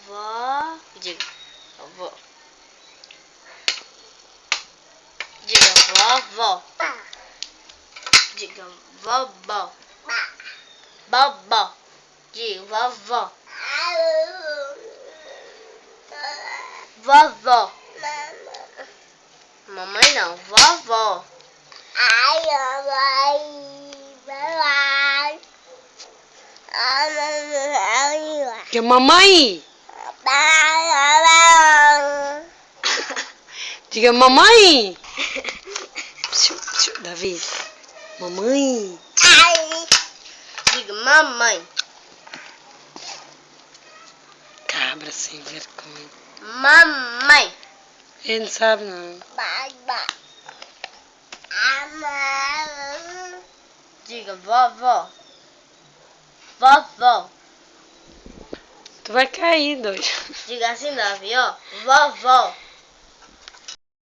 vó. Diga, vó. Diga, vovó. Diga, vovó. Vovó. Diga, vovó. Vovó. Mamãe não, vovó. Que mamãe? Diga mamãe. Davi. Mamãe. Diga, mamãe. Cabra sem vergonha. Mamãe. Ele não sabe não. Diga, vovó. Vovó. Tu vai cair, doido. Diga assim, Davi, ó. Vovó.